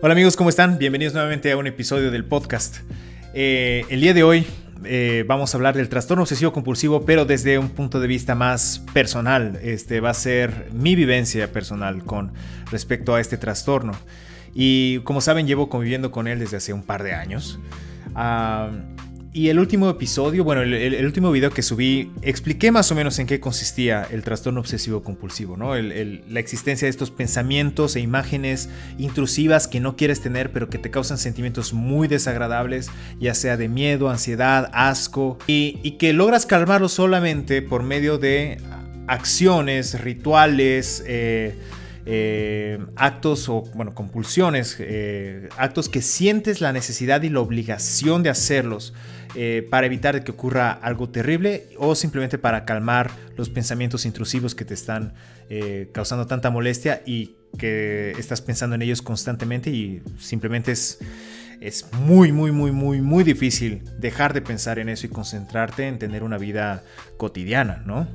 Hola amigos, ¿cómo están? Bienvenidos nuevamente a un episodio del podcast. El día de hoy vamos a hablar del trastorno obsesivo compulsivo, pero desde un punto de vista más personal. Va a ser mi vivencia personal con respecto a este trastorno. Y como saben, llevo conviviendo con él desde hace un par de años. Y el último episodio, el último video que subí, expliqué más o menos en qué consistía el trastorno obsesivo compulsivo, ¿no? La existencia de estos pensamientos e imágenes intrusivas que no quieres tener, pero que te causan sentimientos muy desagradables, ya sea de miedo, ansiedad, asco, y que logras calmarlos solamente por medio de acciones, rituales, actos o compulsiones, actos que sientes la necesidad y la obligación de hacerlos para evitar que ocurra algo terrible o simplemente para calmar los pensamientos intrusivos que te están causando tanta molestia y que estás pensando en ellos constantemente y simplemente es muy difícil dejar de pensar en eso y concentrarte en tener una vida cotidiana, ¿no?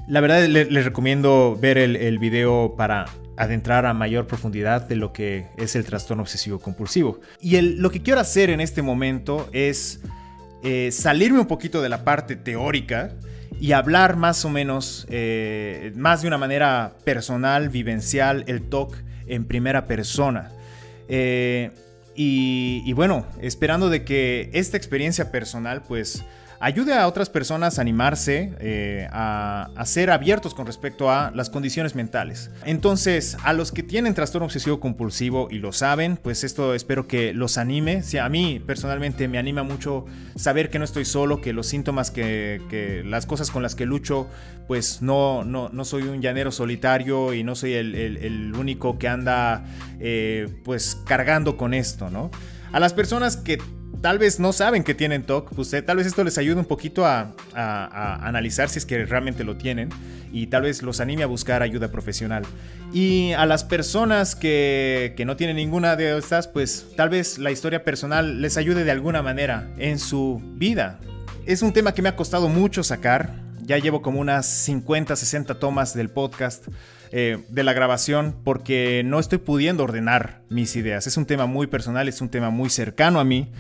La verdad les recomiendo ver el video para adentrar a mayor profundidad de lo que es el trastorno obsesivo compulsivo. Y lo que quiero hacer en este momento es salirme un poquito de la parte teórica y hablar más o menos, más de una manera personal, vivencial, el TOC en primera persona. Y bueno, esperando de que esta experiencia personal pues ayude a otras personas a animarse, a ser abiertos con respecto a las condiciones mentales. Entonces, a los que tienen trastorno obsesivo compulsivo y lo saben, pues esto espero que los anime. Sí, a mí personalmente me anima mucho saber que no estoy solo, que los síntomas, que las cosas con las que lucho, pues no soy un llanero solitario y no soy el único que anda pues cargando con esto, ¿no? A las personas que tal vez no saben que tienen TOC, pues tal vez esto les ayude un poquito a analizar si es que realmente lo tienen y tal vez los anime a buscar ayuda profesional. Y a las personas que no tienen ninguna de estas, pues tal vez la historia personal les ayude de alguna manera en su vida. Es un tema que me ha costado mucho sacar. Ya llevo como unas 50, 60 tomas del podcast, de la grabación, porque no estoy pudiendo ordenar mis ideas. Es un tema muy personal, es un tema muy cercano a mí.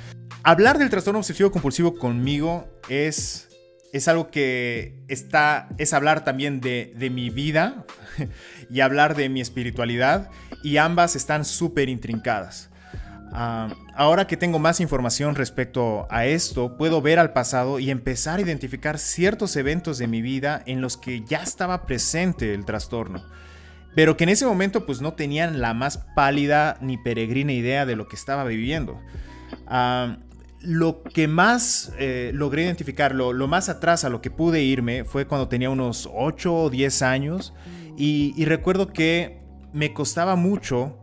Hablar del trastorno obsesivo compulsivo conmigo es algo que es hablar también de mi vida y hablar de mi espiritualidad, y ambas están súper intrincadas. Ahora que tengo más información respecto a esto, puedo ver al pasado y empezar a identificar ciertos eventos de mi vida en los que ya estaba presente el trastorno, pero que en ese momento pues no tenían la más pálida ni peregrina idea de lo que estaba viviendo. Lo que más logré identificar, lo más atrás a lo que pude irme, fue cuando tenía unos 8 o 10 años y recuerdo que me costaba mucho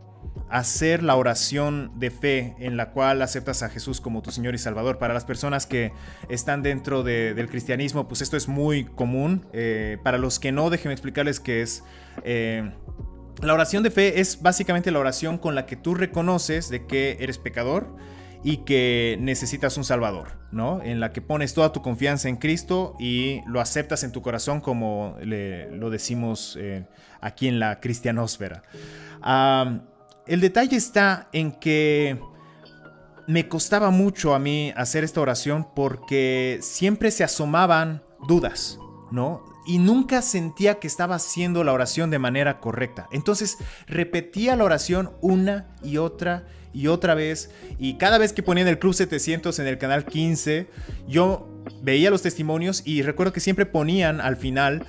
hacer la oración de fe en la cual aceptas a Jesús como tu Señor y Salvador. Para las personas que están dentro del cristianismo, pues esto es muy común. Para los que no, déjenme explicarles qué es. La oración de fe es básicamente la oración con la que tú reconoces de que eres pecador y que necesitas un Salvador, ¿no? En la que pones toda tu confianza en Cristo y lo aceptas en tu corazón, como lo decimos aquí en la cristianósfera. El detalle está en que me costaba mucho a mí hacer esta oración porque siempre se asomaban dudas, ¿no? Y nunca sentía que estaba haciendo la oración de manera correcta. Entonces repetía la oración una y otra vez, y cada vez que ponían el Club 700 en el canal 15, yo veía los testimonios y recuerdo que siempre ponían al final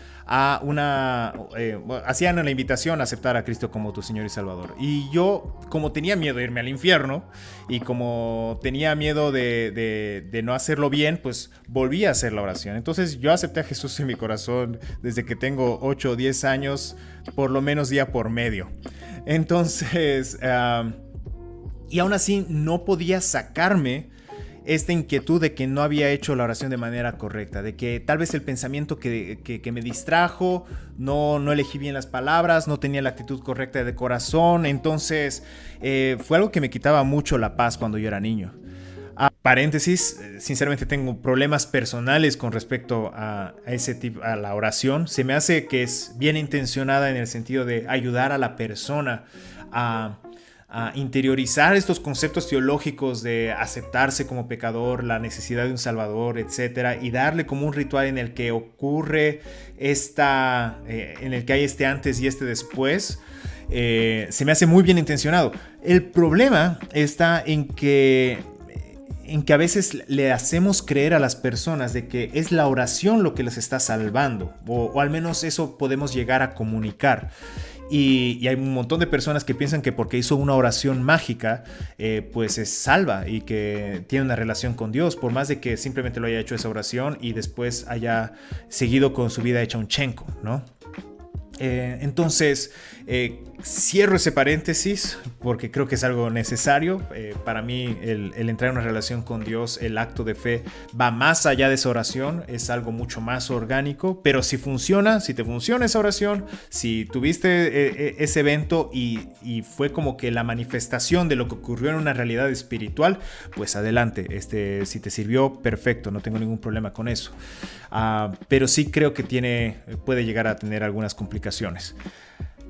hacían la invitación a aceptar a Cristo como tu Señor y Salvador. Y yo, como tenía miedo de irme al infierno y como tenía miedo de no hacerlo bien, pues volví a hacer la oración. Entonces yo acepté a Jesús en mi corazón desde que tengo 8 o 10 años, por lo menos día por medio. Entonces, y aún así no podía sacarme esta inquietud de que no había hecho la oración de manera correcta, de que tal vez el pensamiento que me distrajo, no elegí bien las palabras, no tenía la actitud correcta de corazón. Entonces fue algo que me quitaba mucho la paz cuando yo era niño. Paréntesis, sinceramente tengo problemas personales con respecto a ese tipo, a la oración. Se me hace que es bien intencionada en el sentido de ayudar a la persona a interiorizar estos conceptos teológicos de aceptarse como pecador, la necesidad de un salvador, etcétera, y darle como un ritual en el que ocurre en el que hay este antes y este después, se me hace muy bien intencionado. El problema está en que a veces le hacemos creer a las personas de que es la oración lo que les está salvando, o al menos eso podemos llegar a comunicar. Y hay un montón de personas que piensan que porque hizo una oración mágica, pues es salva y que tiene una relación con Dios, por más de que simplemente lo haya hecho esa oración y después haya seguido con su vida hecha un chenco, ¿no? Entonces, cierro ese paréntesis porque creo que es algo necesario. Para mí, el entrar en una relación con Dios, el acto de fe, va más allá de esa oración, es algo mucho más orgánico. Pero si te funciona esa oración, si tuviste ese evento y fue como que la manifestación de lo que ocurrió en una realidad espiritual, pues adelante. Si te sirvió, perfecto, no tengo ningún problema con eso. Pero sí creo que puede llegar a tener algunas complicaciones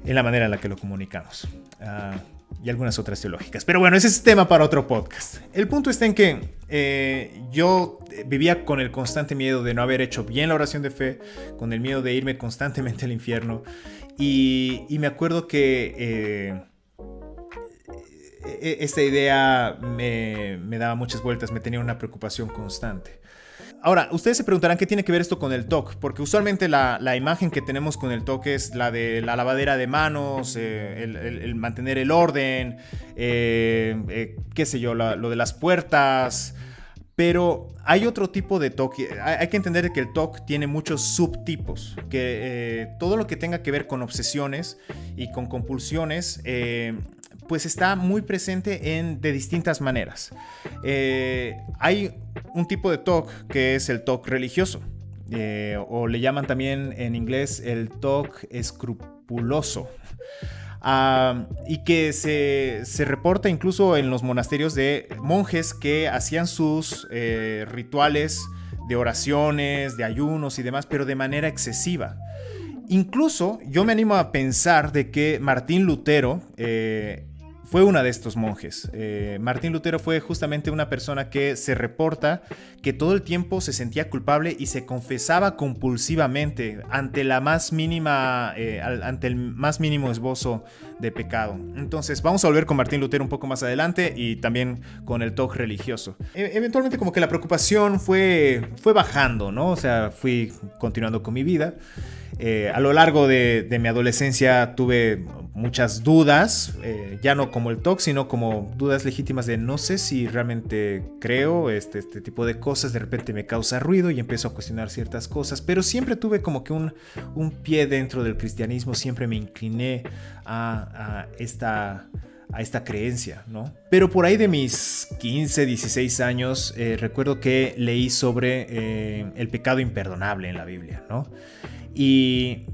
en la manera en la que lo comunicamos, y algunas otras teológicas. Pero bueno, ese es tema para otro podcast. El punto está en que yo vivía con el constante miedo de no haber hecho bien la oración de fe, con el miedo de irme constantemente al infierno, y me acuerdo que esta idea me daba muchas vueltas, me tenía una preocupación constante. Ahora, ustedes se preguntarán qué tiene que ver esto con el TOC, porque usualmente la imagen que tenemos con el TOC es la de la lavadera de manos, el mantener el orden, qué sé yo, lo de las puertas. Pero hay otro tipo de TOC. Hay que entender que el TOC tiene muchos subtipos, que todo lo que tenga que ver con obsesiones y con compulsiones, pues está muy presente de distintas maneras. Hay un tipo de TOC que es el TOC religioso, o le llaman también en inglés el TOC escrupuloso. Y que se reporta incluso en los monasterios de monjes que hacían sus rituales de oraciones, de ayunos y demás, pero de manera excesiva. Incluso yo me animo a pensar de que Martín Lutero fue uno de estos monjes. Martín Lutero fue justamente una persona que se reporta que todo el tiempo se sentía culpable y se confesaba compulsivamente ante el más mínimo esbozo de pecado. Entonces vamos a volver con Martín Lutero un poco más adelante y también con el TOC religioso. Eventualmente como que la preocupación fue bajando, ¿no? O sea, fui continuando con mi vida. A lo largo de mi adolescencia tuve muchas dudas, ya no como el TOC, sino como dudas legítimas de no sé si realmente creo, este tipo de cosas de repente me causa ruido y empiezo a cuestionar ciertas cosas, pero siempre tuve como que un pie dentro del cristianismo, siempre me incliné a esta creencia, ¿no? Pero por ahí de mis 15, 16 años, recuerdo que leí sobre el pecado imperdonable en la Biblia, ¿no? Y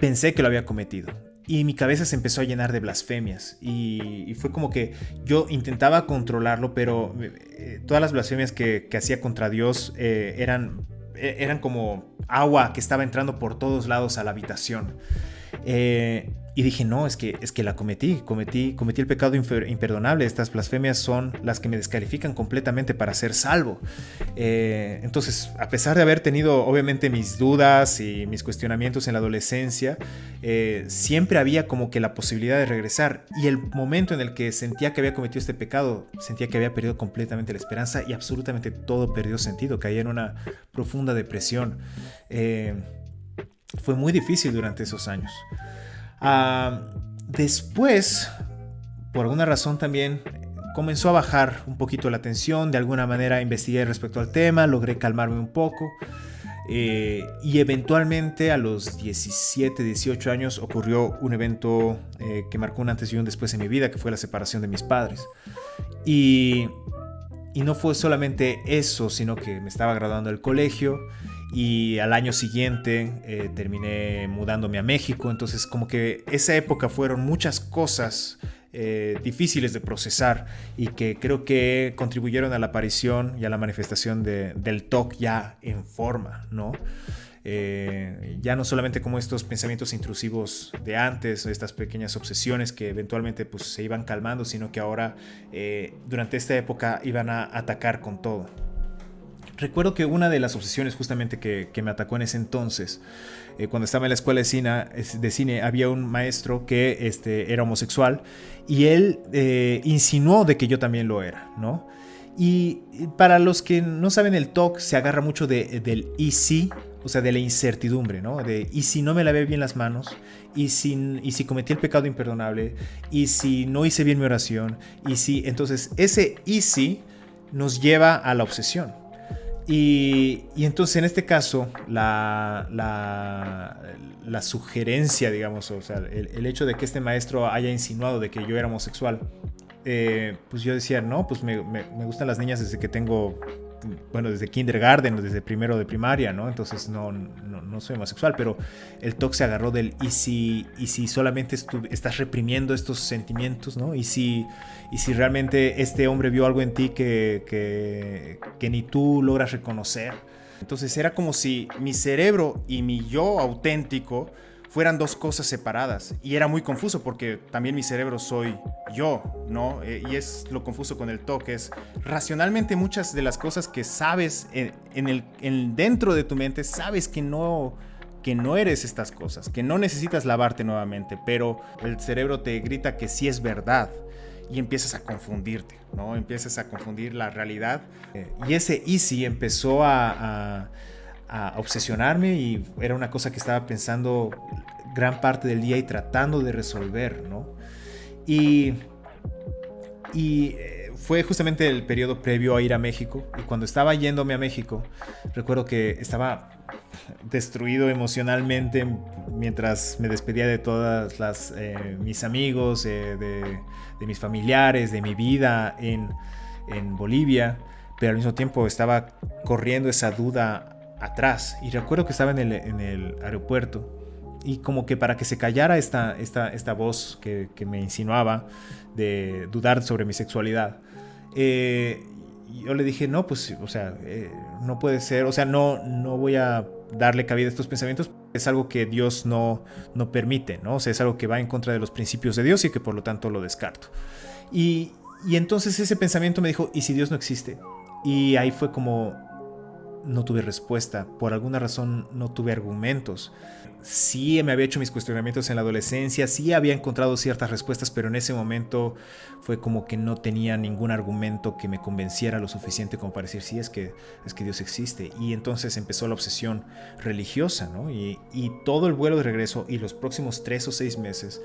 pensé que lo había cometido. Y mi cabeza se empezó a llenar de blasfemias. Y fue como que yo intentaba controlarlo, pero todas las blasfemias que hacía contra Dios eran como agua que estaba entrando por todos lados a la habitación. Y dije, no, es que la cometí el pecado imperdonable. Estas blasfemias son las que me descalifican completamente para ser salvo. Entonces, a pesar de haber tenido obviamente mis dudas y mis cuestionamientos en la adolescencia, siempre había como que la posibilidad de regresar. Y el momento en el que sentía que había cometido este pecado, sentía que había perdido completamente la esperanza y absolutamente todo perdió sentido. Caía en una profunda depresión. Fue muy difícil durante esos años. Después, por alguna razón también, comenzó a bajar un poquito la tensión. De alguna manera investigué respecto al tema, logré calmarme un poco. Y eventualmente a los 17, 18 años ocurrió un evento que marcó un antes y un después en mi vida, que fue la separación de mis padres. Y no fue solamente eso, sino que me estaba graduando del colegio y al año siguiente terminé mudándome a México. Entonces como que esa época fueron muchas cosas difíciles de procesar y que creo que contribuyeron a la aparición y a la manifestación del TOC ya en forma, ¿no? Ya no solamente como estos pensamientos intrusivos de antes, estas pequeñas obsesiones que eventualmente pues, se iban calmando, sino que ahora durante esta época iban a atacar con todo. Recuerdo que una de las obsesiones justamente que me atacó en ese entonces, cuando estaba en la escuela de cine, había un maestro que era homosexual y él insinuó de que yo también lo era, ¿no? Y para los que no saben, el TOC se agarra mucho del y si, o sea, de la incertidumbre, ¿no? De y si no me lavé bien las manos, y si cometí el pecado imperdonable, y si no hice bien mi oración, y si, entonces ese y si nos lleva a la obsesión. Y entonces en este caso la sugerencia, digamos, o sea, el hecho de que este maestro haya insinuado de que yo era homosexual, pues yo decía, no, pues me gustan las niñas desde que tengo, bueno, desde kindergarten, desde primero de primaria, ¿no? Entonces no soy homosexual, pero el TOC se agarró del y si solamente estás reprimiendo estos sentimientos, ¿no? Y si realmente este hombre vio algo en ti que ni tú logras reconocer. Entonces era como si mi cerebro y mi yo auténtico fueran dos cosas separadas, y era muy confuso porque también mi cerebro soy yo, ¿no? Y es lo confuso con el TOC, es racionalmente muchas de las cosas que sabes dentro de tu mente, sabes que no eres estas cosas, que no necesitas lavarte nuevamente, pero el cerebro te grita que sí es verdad y empiezas a confundirte, ¿no? Empiezas a confundir la realidad, y ese easy empezó a obsesionarme, y era una cosa que estaba pensando gran parte del día y tratando de resolver, ¿no? Y fue justamente el periodo previo a ir a México, y cuando estaba yéndome a México, recuerdo que estaba destruido emocionalmente mientras me despedía de todas mis amigos, de mis familiares, de mi vida en Bolivia, pero al mismo tiempo estaba corriendo esa duda atrás. Y recuerdo que estaba en el aeropuerto, y como que para que se callara esta voz que me insinuaba de dudar sobre mi sexualidad, yo le dije, no, pues, o sea, no puede ser, o sea, no voy a darle cabida a estos pensamientos. Es algo que Dios no permite, ¿no? O sea, es algo que va en contra de los principios de Dios, y que por lo tanto lo descarto. Y entonces ese pensamiento me dijo, ¿y si Dios no existe? Y ahí fue como, no tuve respuesta. Por alguna razón no tuve argumentos. Sí me había hecho mis cuestionamientos en la adolescencia, sí había encontrado ciertas respuestas, pero en ese momento fue como que no tenía ningún argumento que me convenciera lo suficiente como para decir, sí, es que Dios existe. Y entonces empezó la obsesión religiosa, ¿no? Y todo el vuelo de regreso y los próximos 3 o 6 meses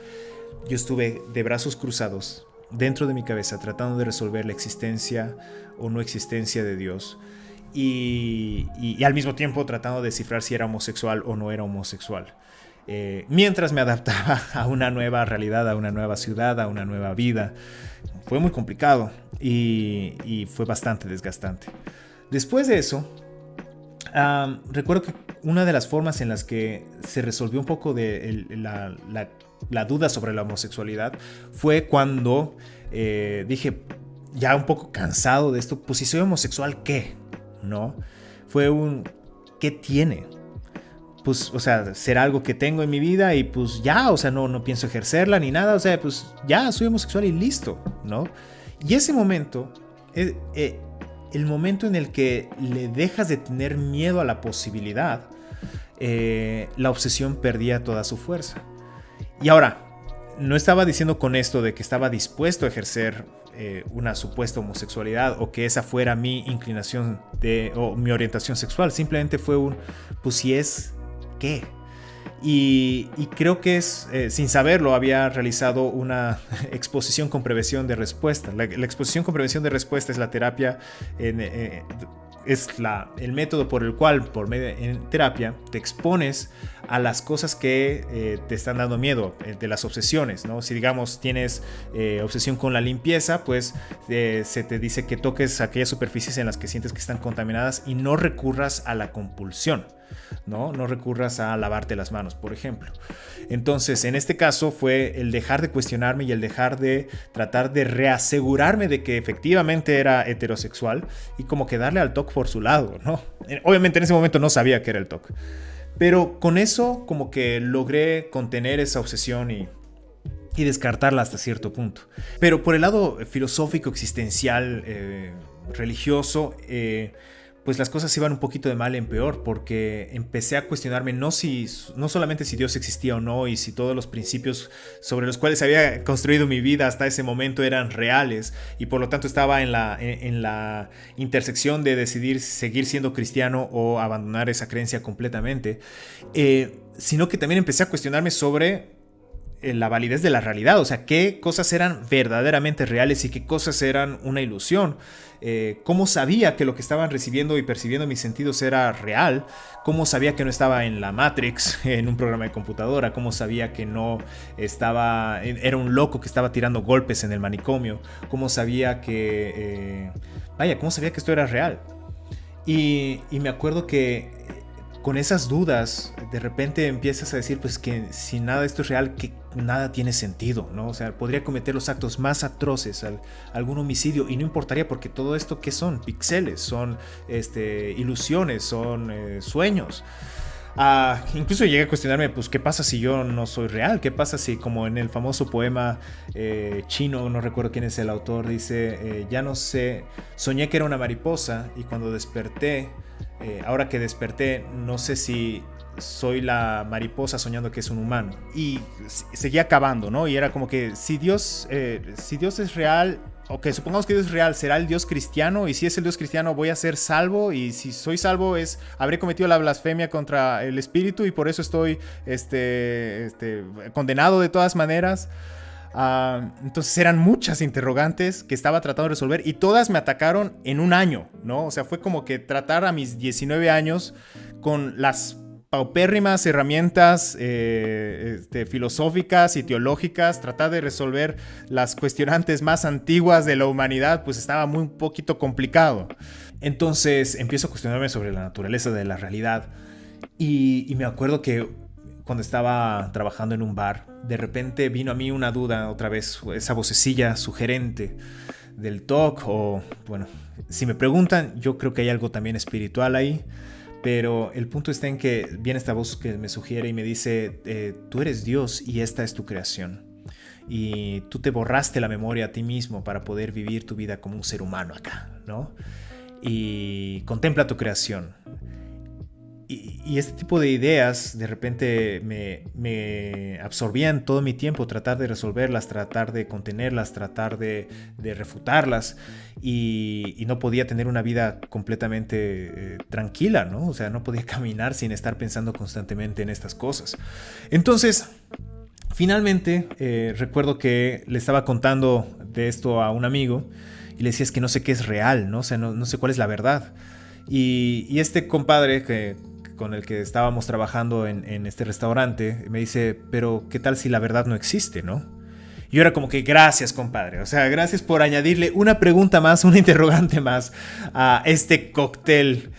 yo estuve de brazos cruzados dentro de mi cabeza tratando de resolver la existencia o no existencia de Dios. Y al mismo tiempo tratando de descifrar si era homosexual o no era homosexual, mientras me adaptaba a una nueva realidad, a una nueva ciudad, a una nueva vida. Fue muy complicado y fue bastante desgastante. Después de eso, recuerdo que una de las formas en las que se resolvió un poco de la duda sobre la homosexualidad fue cuando dije, ya un poco cansado de esto, pues si soy homosexual, ¿qué? ¿No? Fue ¿qué tiene? Pues, o sea, será algo que tengo en mi vida y pues ya, o sea, no pienso ejercerla ni nada, o sea, pues ya soy homosexual y listo, ¿no? Y ese momento, el momento en el que le dejas de tener miedo a la posibilidad, la obsesión perdía toda su fuerza. Y ahora, no estaba diciendo con esto de que estaba dispuesto a ejercer una supuesta homosexualidad o que esa fuera mi inclinación o mi orientación sexual. Simplemente fue pues si es, ¿qué? Y creo que sin saberlo, había realizado una exposición con prevención de respuesta. La exposición con prevención de respuesta es la terapia, es el método por el cual, en terapia, te expones a las cosas que te están dando miedo, de las obsesiones, ¿no? Si, digamos, tienes obsesión con la limpieza, pues se te dice que toques aquellas superficies en las que sientes que están contaminadas y no recurras a la compulsión, ¿no? No recurras a lavarte las manos, por ejemplo. Entonces, en este caso fue el dejar de cuestionarme y el dejar de tratar de reasegurarme de que efectivamente era heterosexual y como que darle al TOC por su lado, ¿no? Obviamente en ese momento no sabía que era el TOC. Pero con eso como que logré contener esa obsesión y descartarla hasta cierto punto. Pero por el lado filosófico, existencial, religioso, pues las cosas iban un poquito de mal en peor, porque empecé a cuestionarme no solamente si Dios existía o no, y si todos los principios sobre los cuales había construido mi vida hasta ese momento eran reales, y por lo tanto estaba en la intersección de decidir seguir siendo cristiano o abandonar esa creencia completamente, sino que también empecé a cuestionarme sobre la validez de la realidad, o sea, qué cosas eran verdaderamente reales y qué cosas eran una ilusión. Cómo sabía que lo que estaban recibiendo y percibiendo mis sentidos era real, cómo sabía que no estaba en la Matrix, en un programa de computadora, cómo sabía que no era un loco que estaba tirando golpes en el manicomio, cómo sabía que cómo sabía que esto era real. Y me acuerdo que con esas dudas, de repente empiezas a decir, pues que si nada de esto es real, que nada tiene sentido, ¿no? O sea, podría cometer los actos más atroces, algún homicidio, y no importaría, porque todo esto, ¿qué son? Píxeles, son ilusiones, son sueños. Incluso llegué a cuestionarme, pues, ¿qué pasa si yo no soy real? ¿Qué pasa si, como en el famoso poema chino, no recuerdo quién es el autor, dice, ya no sé, soñé que era una mariposa y cuando desperté, ahora que desperté, no sé si soy la mariposa soñando que es un humano. Y seguía acabando, ¿no? Y era como que si Dios es real, ok, supongamos que Dios es real, ¿será el Dios cristiano? Y si es el Dios cristiano, ¿voy a ser salvo? Y si soy salvo, habré cometido la blasfemia contra el Espíritu y por eso estoy condenado de todas maneras. Entonces eran muchas interrogantes que estaba tratando de resolver y todas me atacaron en un año, ¿no? O sea, fue como que tratar a mis 19 años con las paupérrimas herramientas filosóficas y teológicas, tratar de resolver las cuestionantes más antiguas de la humanidad, pues estaba muy un poquito complicado. Entonces empiezo a cuestionarme sobre la naturaleza de la realidad y me acuerdo que cuando estaba trabajando en un bar, de repente vino a mí una duda otra vez, esa vocecilla sugerente del TOC, o bueno, si me preguntan, yo creo que hay algo también espiritual ahí, pero el punto está en que viene esta voz que me sugiere y me dice, tú eres Dios y esta es tu creación, y tú te borraste la memoria a ti mismo para poder vivir tu vida como un ser humano acá, ¿no? Y contempla tu creación. Y este tipo de ideas de repente me absorbían todo mi tiempo, tratar de resolverlas, tratar de contenerlas, tratar de refutarlas, y no podía tener una vida completamente tranquila, ¿no? O sea, no podía caminar sin estar pensando constantemente en estas cosas. Entonces, finalmente, recuerdo que le estaba contando de esto a un amigo y le decía, es que no sé qué es real, ¿no? O sea, no sé cuál es la verdad. Y este compadre con el que estábamos trabajando en este restaurante me dice, pero ¿qué tal si la verdad no existe, no? Y yo era como que gracias, compadre, o sea, gracias por añadirle una pregunta más, una interrogante más a este cóctel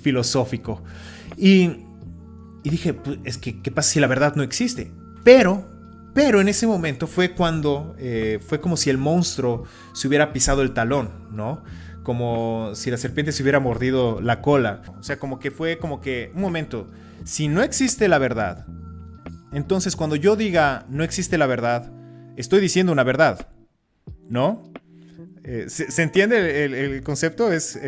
filosófico. Y dije, pues, es que ¿qué pasa si la verdad no existe? Pero en ese momento fue cuando fue como si el monstruo se hubiera pisado el talón, ¿no? Como si la serpiente se hubiera mordido la cola. O sea, como que fue como que, un momento, si no existe la verdad, entonces cuando yo diga no existe la verdad, estoy diciendo una verdad, ¿no? ¿Se entiende el concepto? Es,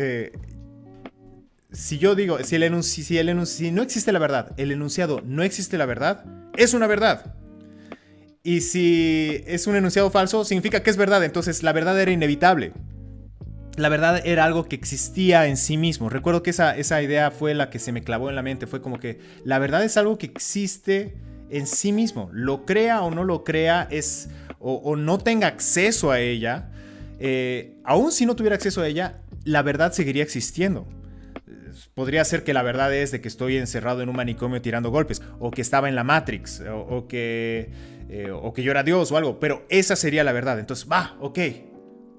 si yo digo, si no existe la verdad, el enunciado no existe la verdad, es una verdad. Y si es un enunciado falso, significa que es verdad, entonces la verdad era inevitable. La verdad era algo que existía en sí mismo. Recuerdo que esa idea fue la que se me clavó en la mente. Fue como que la verdad es algo que existe en sí mismo. Lo crea o no lo crea, o no tenga acceso a ella. Aún si no tuviera acceso a ella, la verdad seguiría existiendo. Podría ser que la verdad es de que estoy encerrado en un manicomio tirando golpes, o que estaba en la Matrix, o que yo era Dios o algo. Pero esa sería la verdad. Entonces, ok.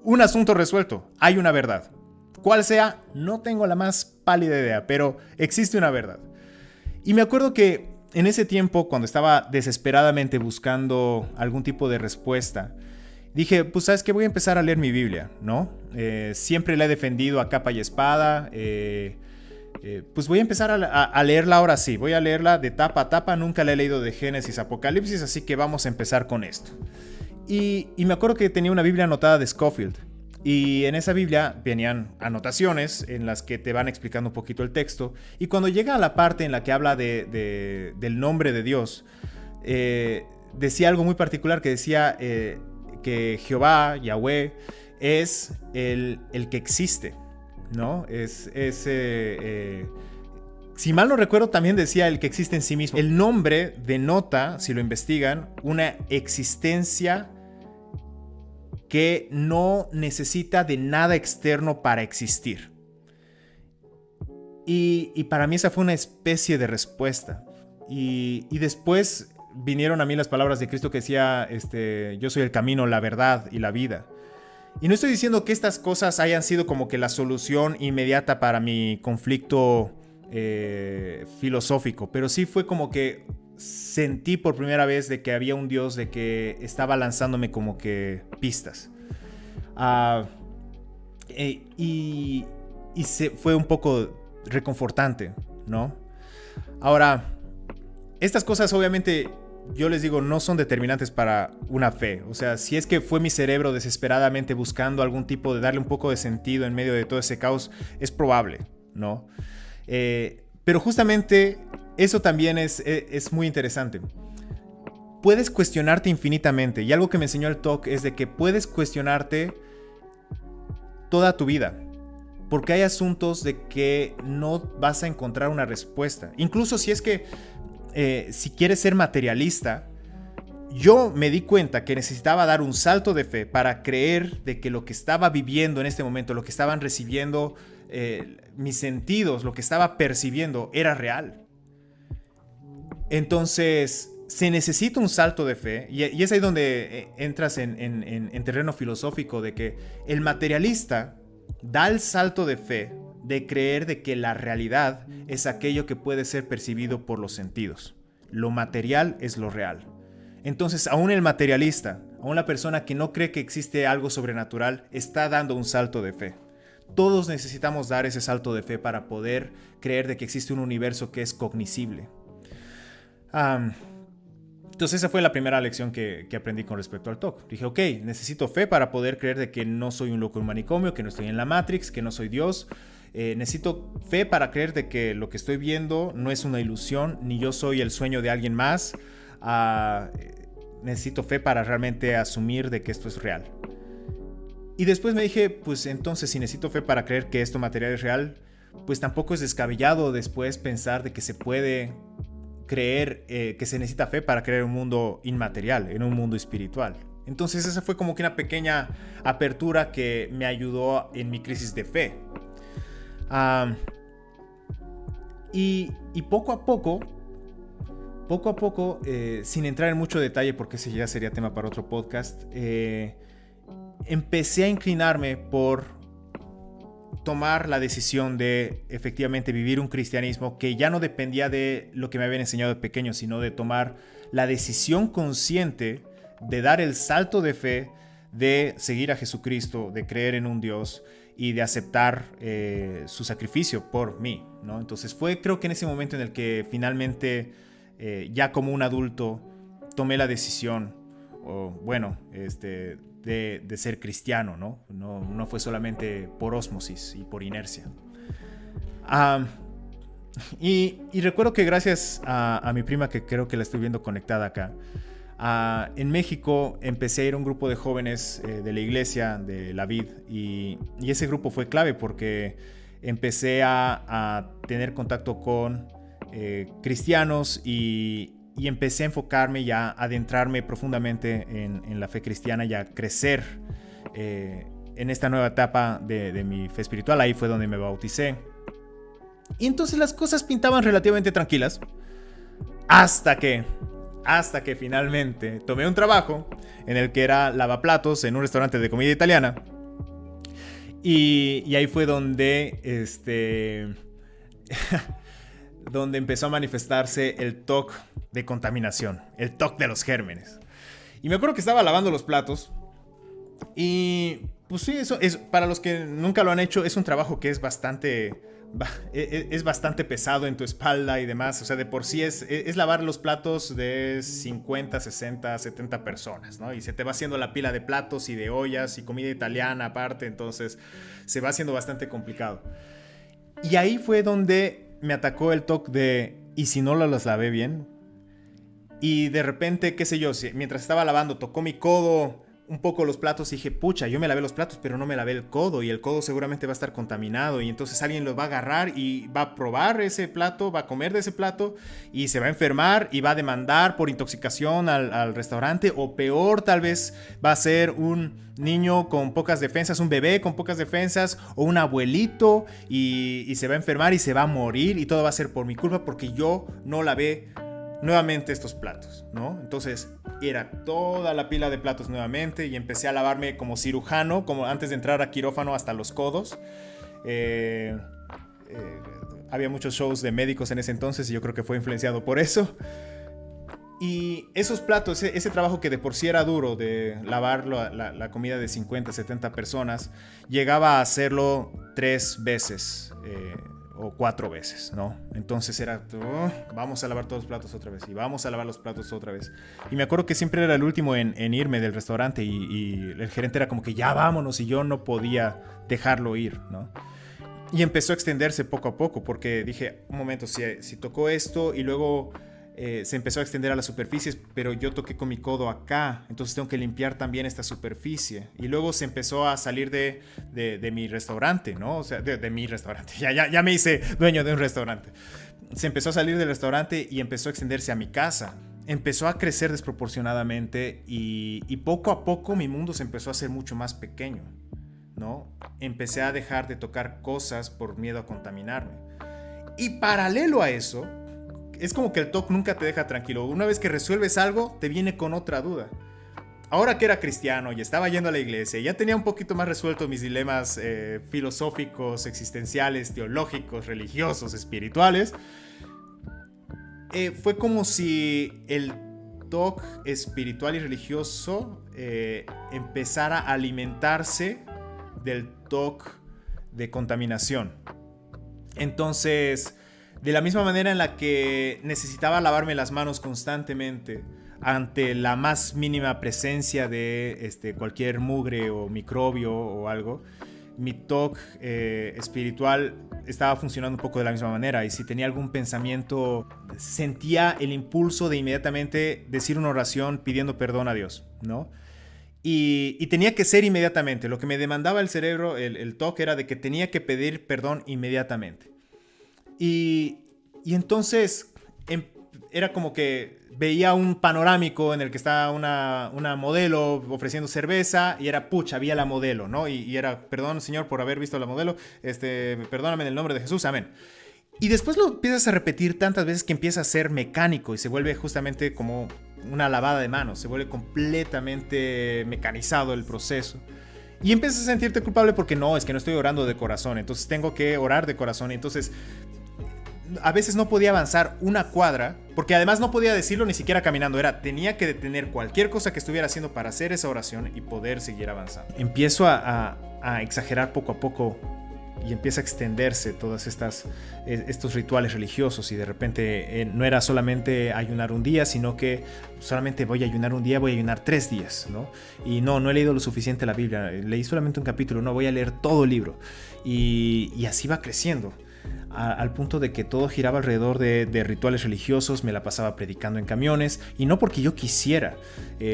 Un asunto resuelto, hay una verdad. ¿Cuál sea? No tengo la más pálida idea, pero existe una verdad. Y me acuerdo que en ese tiempo, cuando estaba desesperadamente buscando algún tipo de respuesta, dije, pues sabes qué, voy a empezar a leer mi Biblia, ¿no? Siempre la he defendido a capa y espada, Pues voy a empezar a leerla ahora sí. Voy a leerla de tapa a tapa. Nunca la he leído de Génesis a Apocalipsis, así que vamos a empezar con esto. Y me acuerdo que tenía una Biblia anotada de Scofield. Y en esa Biblia venían anotaciones en las que te van explicando un poquito el texto. Y cuando llega a la parte en la que habla del nombre de Dios, decía algo muy particular que decía que Jehová, Yahweh, es el que existe, ¿no? Si mal no recuerdo, también decía el que existe en sí mismo. El nombre denota, si lo investigan, una existencia que no necesita de nada externo para existir. Y para mí esa fue una especie de respuesta. Y después vinieron a mí las palabras de Cristo que decía, yo soy el camino, la verdad y la vida. Y no estoy diciendo que estas cosas hayan sido como que la solución inmediata para mi conflicto filosófico, pero sí fue como que sentí por primera vez de que había un Dios, de que estaba lanzándome como que pistas. Fue un poco reconfortante, ¿no? Ahora, estas cosas obviamente, yo les digo, no son determinantes para una fe. O sea, si es que fue mi cerebro desesperadamente buscando algún tipo de darle un poco de sentido en medio de todo ese caos, es probable, ¿no? Pero justamente eso también es muy interesante. Puedes cuestionarte infinitamente. Y algo que me enseñó el TOC es de que puedes cuestionarte toda tu vida. Porque hay asuntos de que no vas a encontrar una respuesta. Incluso si es que si quieres ser materialista, yo me di cuenta que necesitaba dar un salto de fe para creer de que lo que estaba viviendo en este momento, lo que estaban recibiendo mis sentidos, lo que estaba percibiendo era real. Entonces se necesita un salto de fe y es ahí donde entras en terreno filosófico de que el materialista da el salto de fe de creer de que la realidad es aquello que puede ser percibido por los sentidos. Lo material es lo real. Entonces, aún el materialista, aún la persona que no cree que existe algo sobrenatural, está dando un salto de fe. Todos necesitamos dar ese salto de fe para poder creer de que existe un universo que es cognoscible. Entonces esa fue la primera lección que aprendí con respecto al TOC. Dije, ok, necesito fe para poder creer de que no soy un loco en un manicomio, que no estoy en la Matrix, que no soy Dios. Necesito fe para creer de que lo que estoy viendo no es una ilusión, ni yo soy el sueño de alguien más. Necesito fe para realmente asumir de que esto es real. Y después me dije, pues entonces si necesito fe para creer que esto material es real, pues tampoco es descabellado después pensar de que se puede creer, que se necesita fe para creer un mundo inmaterial, en un mundo espiritual. Entonces esa fue como que una pequeña apertura que me ayudó en mi crisis de fe. Y poco a poco, sin entrar en mucho detalle porque ese ya sería tema para otro podcast, empecé a inclinarme por tomar la decisión de efectivamente vivir un cristianismo que ya no dependía de lo que me habían enseñado de pequeño, sino de tomar la decisión consciente de dar el salto de fe, de seguir a Jesucristo, de creer en un Dios y de aceptar su sacrificio por mí, ¿no? Entonces fue, creo que en ese momento en el que finalmente, ya como un adulto, tomé la decisión, de ser cristiano, ¿no? No fue solamente por ósmosis y por inercia. Y recuerdo que gracias a mi prima, que creo que la estoy viendo conectada acá, en México empecé a ir a un grupo de jóvenes de la iglesia de la Vid, y ese grupo fue clave porque empecé a tener contacto con cristianos y empecé a enfocarme y a adentrarme profundamente en la fe cristiana y a crecer en esta nueva etapa de mi fe espiritual. Ahí fue donde me bauticé. Y entonces las cosas pintaban relativamente tranquilas hasta que finalmente tomé un trabajo en el que era lavaplatos en un restaurante de comida italiana. Y ahí fue donde donde empezó a manifestarse el TOC de contaminación, el TOC de los gérmenes. Y me acuerdo que estaba lavando los platos Y pues sí, eso es, para los que nunca lo han hecho, es un trabajo que es bastante pesado en tu espalda y demás. O sea, de por sí es lavar los platos de 50, 60, 70 personas, ¿no? Y se te va haciendo la pila de platos y de ollas y comida italiana aparte, entonces se va haciendo bastante complicado. Y ahí fue donde me atacó el toque de, ¿y si no las lavé bien? Y de repente, qué sé yo, mientras estaba lavando, tocó mi codo un poco los platos y dije, pucha, yo me lavé los platos, pero no me lavé el codo y el codo seguramente va a estar contaminado y entonces alguien lo va a agarrar y va a probar ese plato, va a comer de ese plato y se va a enfermar y va a demandar por intoxicación al restaurante, o peor, tal vez va a ser un niño con pocas defensas, un bebé con pocas defensas o un abuelito y se va a enfermar y se va a morir y todo va a ser por mi culpa porque yo no lavé nuevamente estos platos, ¿no? Entonces era toda la pila de platos nuevamente y empecé a lavarme como cirujano, como antes de entrar a quirófano, hasta los codos. Había muchos shows de médicos en ese entonces y yo creo que fue influenciado por eso. Y esos platos, ese trabajo que de por sí era duro de lavar la comida de 50, 70 personas, llegaba a hacerlo 3 veces o 4 veces, ¿no? Entonces era, vamos a lavar todos los platos otra vez y vamos a lavar los platos otra vez. Y me acuerdo que siempre era el último en irme del restaurante y el gerente era como que ya vámonos y yo no podía dejarlo ir, ¿no? Y empezó a extenderse poco a poco porque dije, un momento, si tocó esto y luego se empezó a extender a las superficies, pero yo toqué con mi codo acá, entonces tengo que limpiar también esta superficie. Y luego se empezó a salir de mi restaurante, ¿no? O sea, de mi restaurante. Ya me hice dueño de un restaurante. Se empezó a salir del restaurante y empezó a extenderse a mi casa. Empezó a crecer desproporcionadamente y poco a poco mi mundo se empezó a hacer mucho más pequeño, ¿no? Empecé a dejar de tocar cosas por miedo a contaminarme. Y paralelo a eso, es como que el TOC nunca te deja tranquilo. Una vez que resuelves algo, te viene con otra duda. Ahora que era cristiano y estaba yendo a la iglesia, ya tenía un poquito más resuelto mis dilemas filosóficos, existenciales, teológicos, religiosos, espirituales. Fue como si el TOC espiritual y religioso empezara a alimentarse del TOC de contaminación. Entonces, de la misma manera en la que necesitaba lavarme las manos constantemente ante la más mínima presencia de cualquier mugre o microbio o algo, mi TOC espiritual estaba funcionando un poco de la misma manera. Y si tenía algún pensamiento, sentía el impulso de inmediatamente decir una oración pidiendo perdón a Dios, ¿no? Y tenía que ser inmediatamente. Lo que me demandaba el cerebro, el TOC, era de que tenía que pedir perdón inmediatamente. Y entonces era como que veía un panorámico en el que estaba una modelo ofreciendo cerveza y era, pucha, había la modelo, ¿no? Y era, perdón, Señor, por haber visto la modelo, perdóname en el nombre de Jesús, amén. Y después lo empiezas a repetir tantas veces que empieza a ser mecánico y se vuelve justamente como una lavada de manos, se vuelve completamente mecanizado el proceso. Y empiezas a sentirte culpable porque no, es que no estoy orando de corazón, entonces tengo que orar de corazón. Y entonces a veces no podía avanzar una cuadra, porque además no podía decirlo ni siquiera caminando. Tenía que detener cualquier cosa que estuviera haciendo para hacer esa oración y poder seguir avanzando. Empiezo a exagerar poco a poco y empieza a extenderse todas estos rituales religiosos y de repente no era solamente ayunar un día, sino que solamente voy a ayunar un día, voy a ayunar 3 días, ¿no? Y no he leído lo suficiente la Biblia, leí solamente un capítulo, no, voy a leer todo el libro y así va creciendo. Al punto de que todo giraba alrededor de rituales religiosos, me la pasaba predicando en camiones, y no porque yo quisiera,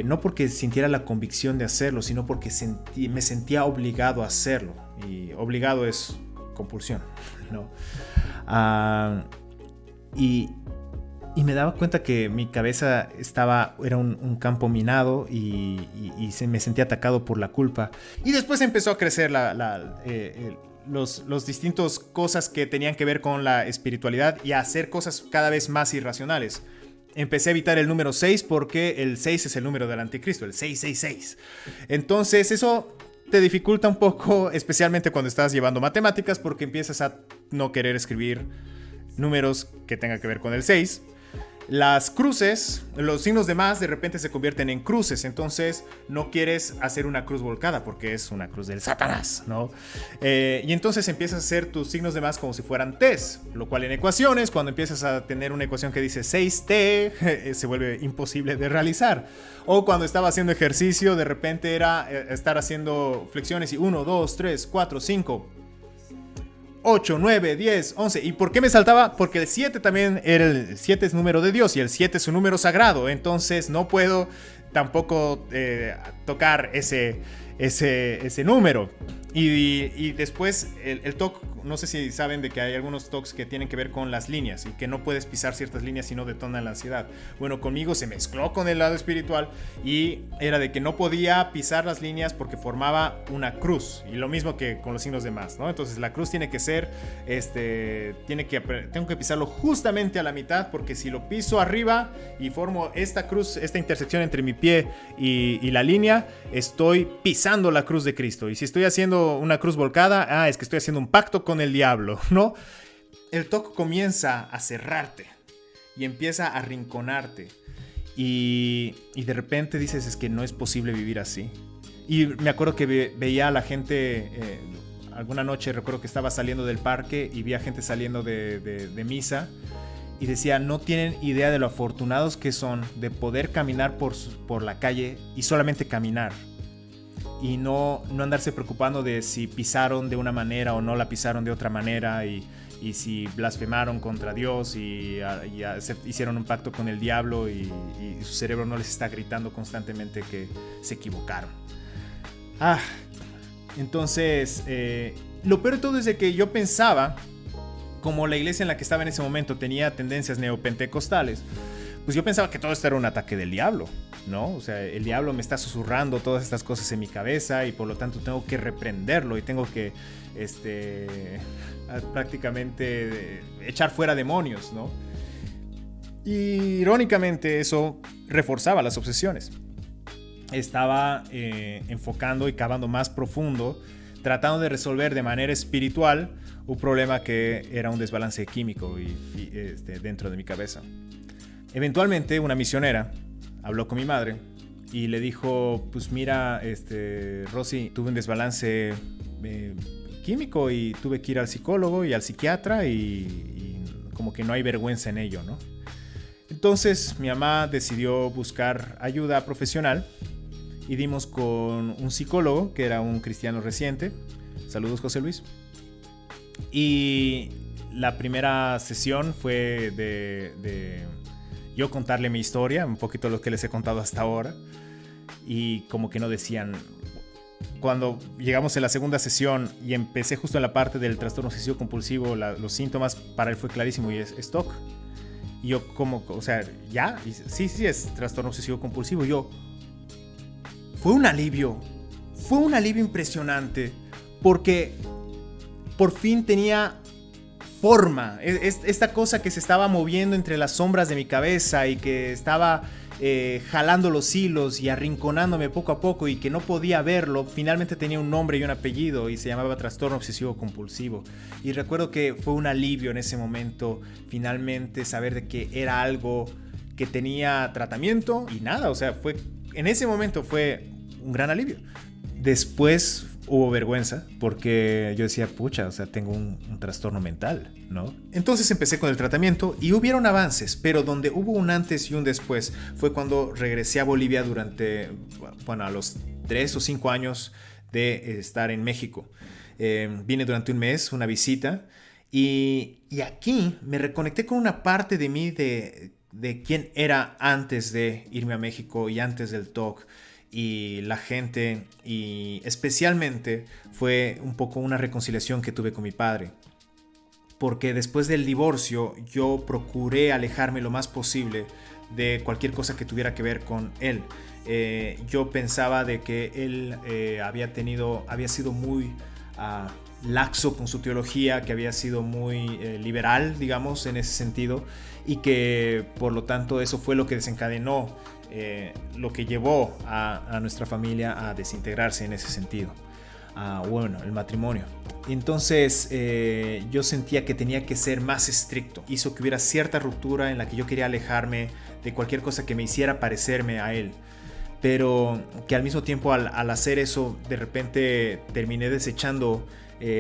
no porque sintiera la convicción de hacerlo, sino porque me sentía obligado a hacerlo, y obligado es compulsión, ¿no? Y me daba cuenta que mi cabeza era un campo minado y me sentía atacado por la culpa, y después empezó a crecer los distintos cosas que tenían que ver con la espiritualidad y a hacer cosas cada vez más irracionales. Empecé a evitar el número 6 porque el 6 es el número del anticristo, el 666. Entonces eso te dificulta un poco, especialmente cuando estás llevando matemáticas, porque empiezas a no querer escribir números que tengan que ver con el 6. las cruces, los signos de más de repente se convierten en cruces, entonces no quieres hacer una cruz volcada porque es una cruz del Satanás, ¿no? Y entonces empiezas a hacer tus signos de más como si fueran T's, lo cual en ecuaciones, cuando empiezas a tener una ecuación que dice 6T, se vuelve imposible de realizar. O cuando estaba haciendo ejercicio, de repente era estar haciendo flexiones y 1, 2, 3, 4, 5... 8, 9, 10, 11. ¿Y por qué me saltaba? Porque el 7 también era el 7 es número de Dios y el 7 es un número sagrado. Entonces no puedo tampoco tocar ese número. Y después el TOC, no sé si saben de que hay algunos TOCs que tienen que ver con las líneas y que no puedes pisar ciertas líneas si no detonan la ansiedad. Bueno, conmigo se mezcló con el lado espiritual y era de que no podía pisar las líneas porque formaba una cruz. Y lo mismo que con los signos de más, ¿no? Entonces la cruz tiene que ser, tengo que pisarlo justamente a la mitad, porque si lo piso arriba y formo esta cruz, esta intersección entre mi pie y la línea, estoy pisando la cruz de Cristo. Y si estoy haciendo una cruz volcada, es que estoy haciendo un pacto con el diablo, ¿no? El TOC comienza a cerrarte y empieza a arrinconarte y de repente dices, es que no es posible vivir así. Y me acuerdo que veía a la gente, alguna noche recuerdo que estaba saliendo del parque y vi a gente saliendo de misa y decía, no tienen idea de lo afortunados que son de poder caminar por la calle y solamente caminar. Y no andarse preocupando de si pisaron de una manera o no la pisaron de otra manera y si blasfemaron contra Dios y hicieron un pacto con el diablo y su cerebro no les está gritando constantemente que se equivocaron. Entonces, lo peor de todo es de que yo pensaba, como la iglesia en la que estaba en ese momento tenía tendencias neopentecostales, pues yo pensaba que todo esto era un ataque del diablo, ¿no? O sea, el diablo me está susurrando todas estas cosas en mi cabeza y por lo tanto tengo que reprenderlo y tengo que prácticamente echar fuera demonios, ¿no? Y irónicamente eso reforzaba las obsesiones. Estaba enfocando y cavando más profundo, tratando de resolver de manera espiritual un problema que era un desbalance químico dentro de mi cabeza. Eventualmente una misionera habló con mi madre y le dijo, pues mira, Rosy, tuve un desbalance químico y tuve que ir al psicólogo y al psiquiatra y como que no hay vergüenza en ello, ¿no? Entonces mi mamá decidió buscar ayuda profesional y dimos con un psicólogo que era un cristiano reciente. Saludos, José Luis. Y la primera sesión fue de yo contarle mi historia, un poquito lo que les he contado hasta ahora, y como que no decían. Cuando llegamos en la segunda sesión y empecé justo en la parte del trastorno obsesivo compulsivo, los síntomas para él fue clarísimo y es TOC. Y yo como, o sea, ¿ya? Y sí, es trastorno obsesivo compulsivo. Y yo, fue un alivio impresionante, porque por fin tenía forma, esta cosa que se estaba moviendo entre las sombras de mi cabeza y que estaba jalando los hilos y arrinconándome poco a poco y que no podía verlo, finalmente tenía un nombre y un apellido y se llamaba trastorno obsesivo compulsivo. Y recuerdo que fue un alivio en ese momento finalmente saber de que era algo que tenía tratamiento y nada, o sea, en ese momento fue un gran alivio. Después hubo vergüenza porque yo decía, pucha, o sea, tengo un trastorno mental, ¿no? Entonces empecé con el tratamiento y hubieron avances, pero donde hubo un antes y un después fue cuando regresé a Bolivia a los 3 o 5 años de estar en México. Vine durante un mes, una visita, y aquí me reconecté con una parte de mí de quién era antes de irme a México y antes del TOC. Y la gente, y especialmente fue un poco una reconciliación que tuve con mi padre, porque después del divorcio yo procuré alejarme lo más posible de cualquier cosa que tuviera que ver con él. Yo pensaba de que él había sido muy laxo con su teología, que había sido muy liberal, digamos, en ese sentido, y que por lo tanto eso fue lo que desencadenó lo que llevó a nuestra familia a desintegrarse en ese sentido. bueno, el matrimonio. Entonces yo sentía que tenía que ser más estricto. Hizo que hubiera cierta ruptura en la que yo quería alejarme de cualquier cosa que me hiciera parecerme a él. Pero que al mismo tiempo al hacer eso, de repente terminé desechando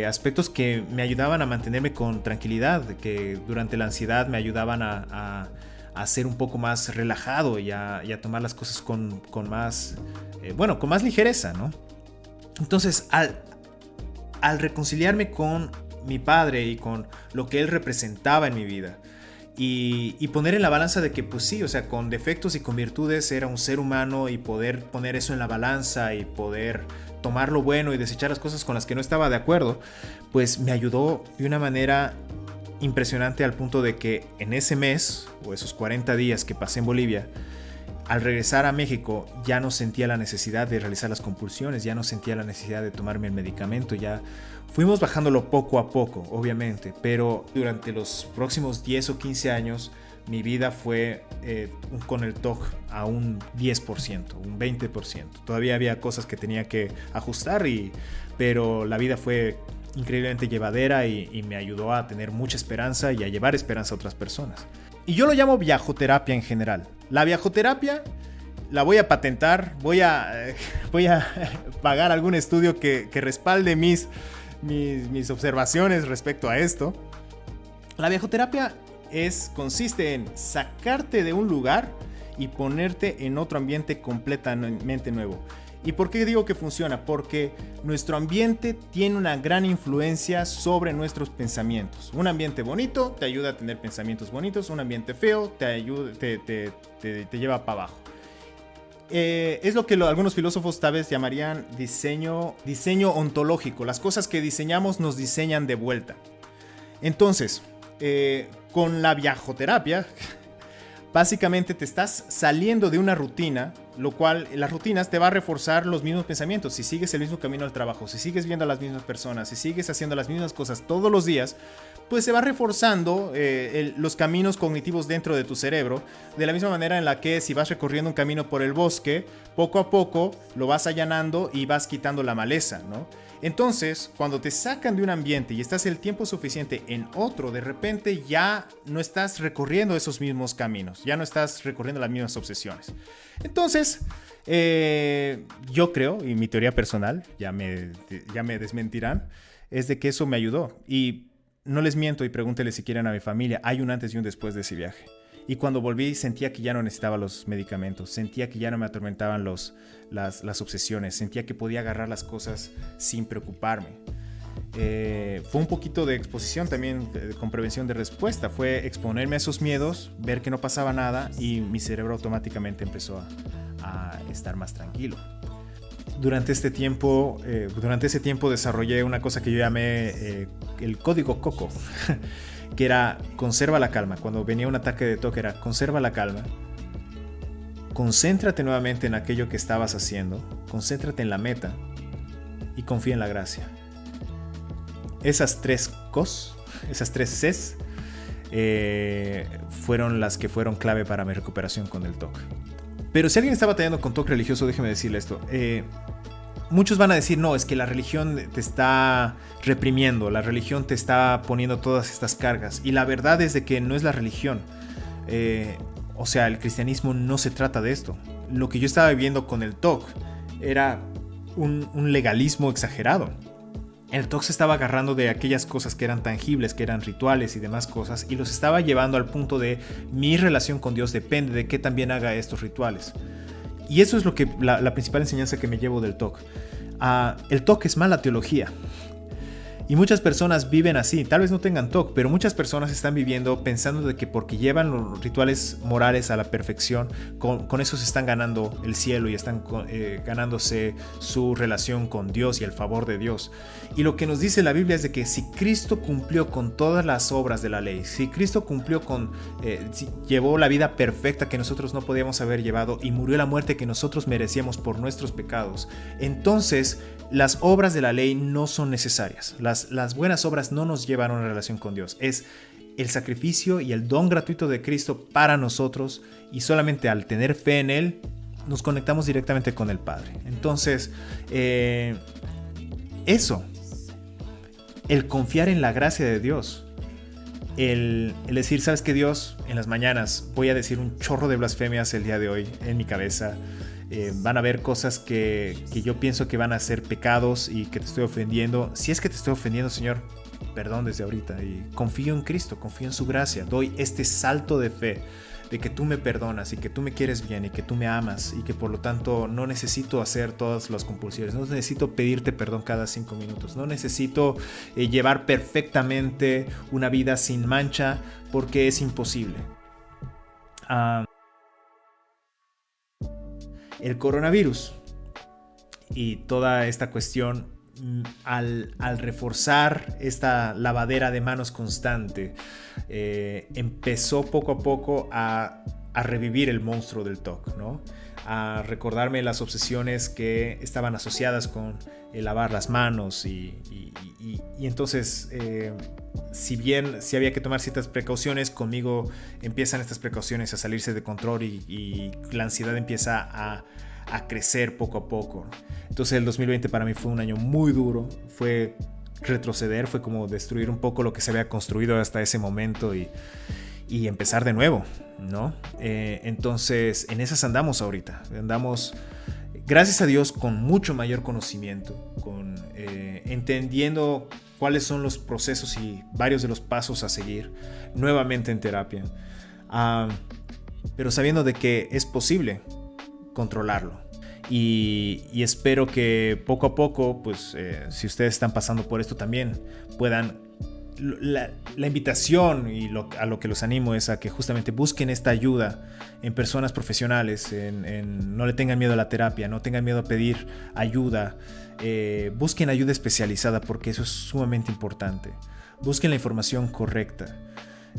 aspectos que me ayudaban a mantenerme con tranquilidad, que durante la ansiedad me ayudaban a ser un poco más relajado y a tomar las cosas con más, con más ligereza, ¿no? Entonces, al reconciliarme con mi padre y con lo que él representaba en mi vida, y poner en la balanza de que pues sí, o sea, con defectos y con virtudes era un ser humano, y poder poner eso en la balanza y poder tomar lo bueno y desechar las cosas con las que no estaba de acuerdo, pues me ayudó de una manera impresionante, al punto de que en ese mes o esos 40 días que pasé en Bolivia, al regresar a México ya no sentía la necesidad de realizar las compulsiones, ya no sentía la necesidad de tomarme el medicamento, ya fuimos bajándolo poco a poco, obviamente, pero durante los próximos 10 o 15 años mi vida fue con el TOC a un 10%, un 20%. Todavía había cosas que tenía que ajustar, pero la vida fue increíblemente llevadera y me ayudó a tener mucha esperanza y a llevar esperanza a otras personas. Y yo lo llamo viajoterapia en general. La viajoterapia la voy a patentar, voy a pagar algún estudio que respalde mis observaciones respecto a esto. La viajoterapia consiste en sacarte de un lugar y ponerte en otro ambiente completamente nuevo. ¿Y por qué digo que funciona? Porque nuestro ambiente tiene una gran influencia sobre nuestros pensamientos. Un ambiente bonito te ayuda a tener pensamientos bonitos, un ambiente feo te lleva para abajo. Es lo que algunos filósofos tal vez llamarían diseño ontológico. Las cosas que diseñamos nos diseñan de vuelta. Entonces, con la viajoterapia, básicamente te estás saliendo de una rutina, lo cual las rutinas te va a reforzar los mismos pensamientos. Si sigues el mismo camino al trabajo, si sigues viendo a las mismas personas, si sigues haciendo las mismas cosas todos los días, pues se va reforzando los caminos cognitivos dentro de tu cerebro, de la misma manera en la que si vas recorriendo un camino por el bosque, poco a poco lo vas allanando y vas quitando la maleza, ¿no? Entonces, cuando te sacan de un ambiente y estás el tiempo suficiente en otro, de repente ya no estás recorriendo esos mismos caminos, ya no estás recorriendo las mismas obsesiones. Entonces, yo creo, y mi teoría personal, ya me desmentirán, es de que eso me ayudó. Y no les miento, y pregúntenle si quieren a mi familia, hay un antes y un después de ese viaje. Y cuando volví sentía que ya no necesitaba los medicamentos, sentía que ya no me atormentaban las obsesiones, sentía que podía agarrar las cosas sin preocuparme. Fue un poquito de exposición también con prevención de respuesta, fue exponerme a esos miedos, ver que no pasaba nada y mi cerebro automáticamente empezó a estar más tranquilo. Durante ese tiempo desarrollé una cosa que yo llamé el código COCO, que era conserva la calma. Cuando venía un ataque de TOC era conserva la calma, concéntrate nuevamente en aquello que estabas haciendo, concéntrate en la meta y confía en la gracia. Esas tres Cs fueron las que fueron clave para mi recuperación con el TOC. Pero si alguien está batallando con TOC religioso, déjeme decirle esto. Muchos van a decir, no, es que la religión te está reprimiendo, la religión te está poniendo todas estas cargas. Y la verdad es de que no es la religión. O sea, el cristianismo no se trata de esto. Lo que yo estaba viviendo con el TOC era un legalismo exagerado. El TOC se estaba agarrando de aquellas cosas que eran tangibles, que eran rituales y demás cosas, y los estaba llevando al punto de mi relación con Dios depende de qué también haga estos rituales. Y eso es lo que la principal enseñanza que me llevo del TOC. El TOC es mala teología. Y muchas personas viven así, tal vez no tengan TOC, pero muchas personas están viviendo pensando de que porque llevan los rituales morales a la perfección, con eso se están ganando el cielo y están ganándose su relación con Dios y el favor de Dios. Y lo que nos dice la Biblia es de que si Cristo cumplió con todas las obras de la ley, si Cristo cumplió llevó la vida perfecta que nosotros no podíamos haber llevado y murió la muerte que nosotros merecíamos por nuestros pecados, entonces las obras de la ley no son necesarias. Las buenas obras no nos llevan a una relación con Dios. Es el sacrificio y el don gratuito de Cristo para nosotros, y solamente al tener fe en Él nos conectamos directamente con el Padre. Entonces, eso, el confiar en la gracia de Dios, el decir, ¿sabes qué, Dios? En las mañanas voy a decir un chorro de blasfemias el día de hoy en mi cabeza. Van a haber cosas que yo pienso que van a ser pecados y que te estoy ofendiendo. Si es que te estoy ofendiendo, Señor, perdón desde ahorita. Y confío en Cristo, confío en su gracia. Doy este salto de fe de que tú me perdonas y que tú me quieres bien y que tú me amas y que por lo tanto no necesito hacer todas las compulsiones, no necesito pedirte perdón cada 5 minutos, no necesito llevar perfectamente una vida sin mancha porque es imposible. El coronavirus y toda esta cuestión, al reforzar esta lavadera de manos constante, empezó poco a poco a revivir el monstruo del TOC, ¿no? A recordarme las obsesiones que estaban asociadas con el lavar las manos y entonces, si bien sí había que tomar ciertas precauciones, conmigo empiezan estas precauciones a salirse de control y la ansiedad empieza a crecer poco a poco. Entonces el 2020 para mí fue un año muy duro, fue retroceder, fue como destruir un poco lo que se había construido hasta ese momento y empezar de nuevo, ¿no? Entonces en esas andamos ahorita, andamos, gracias a Dios, con mucho mayor conocimiento, entendiendo cuáles son los procesos y varios de los pasos a seguir, nuevamente en terapia, pero sabiendo de que es posible controlarlo. Y espero que poco a poco, pues, si ustedes están pasando por esto también, puedan... La invitación y a lo que los animo es a que justamente busquen esta ayuda en personas profesionales, no le tengan miedo a la terapia, no tengan miedo a pedir ayuda, busquen ayuda especializada porque eso es sumamente importante. Busquen la información correcta.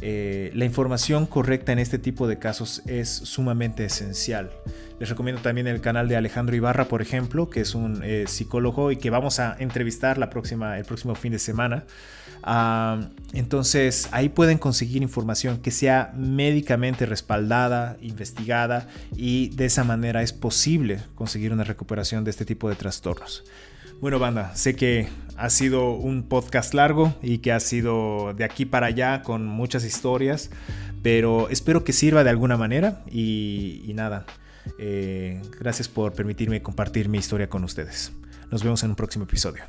La información correcta en este tipo de casos es sumamente esencial. Les recomiendo también el canal de Alejandro Ibarra, por ejemplo, que es un psicólogo y que vamos a entrevistar el próximo fin de semana. Entonces ahí pueden conseguir información que sea médicamente respaldada, investigada, y de esa manera es posible conseguir una recuperación de este tipo de trastornos. Bueno, banda, sé que ha sido un podcast largo y que ha sido de aquí para allá con muchas historias, pero espero que sirva de alguna manera y nada, gracias por permitirme compartir mi historia con ustedes. Nos vemos en un próximo episodio.